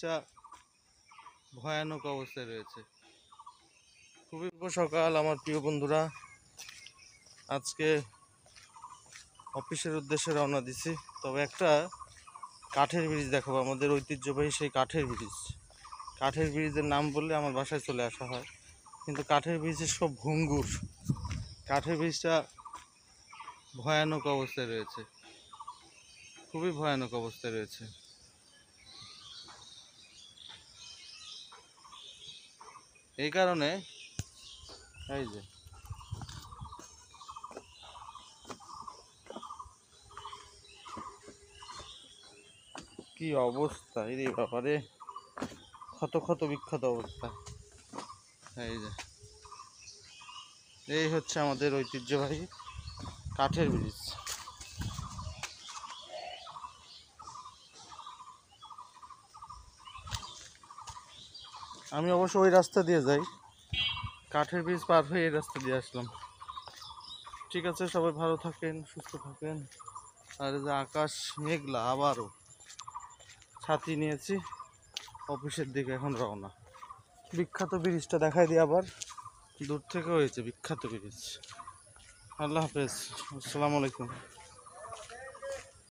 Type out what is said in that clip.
ব্রিজটা ভয়ানক অবস্থায় রয়েছে। খুবই শুভ সকাল আমার প্রিয় বন্ধুরা। আজকে অফিসের উদ্দেশ্যে রওনা দিছি। তবে একটা কাঠের ব্রিজ দেখাবো, আমাদের ঐতিহ্যবাহী সেই কাঠের ব্রিজ। কাঠের ব্রিজের নাম বললে আমার বাসায় চলে আসা হয়, কিন্তু কাঠের ব্রিজের সব ভঙ্গুর। কাঠের ব্রিজটা ভয়ানক অবস্থায় রয়েছে, খুবই ভয়ানক অবস্থায় রয়েছে। এই কারণে এই যে কি অবস্থা, এই ব্যাপারে ক্ষত ক্ষত বিক্ষত অবস্থা। এই হচ্ছে আমাদের ঐতিহ্যবাহী কাঠের ব্রিজ। আমি অবশ্য ওই রাস্তা দিয়ে যাই, কাঠের ব্রিজ পার হয়ে এই রাস্তা দিয়ে আসলাম। ঠিক আছে, সবাই ভালো থাকেন, সুস্থ থাকেন। আর যে আকাশ মেঘলা, আবারও ছাতি নিয়েছি, অফিসের দিকে এখন রওনা। বিখ্যাত ব্রিজটা দেখাই দিই আবার, দূর থেকে হয়েছে বিখ্যাত ব্রিজ। আল্লাহ হাফেজ, আসসালামু আলাইকুম।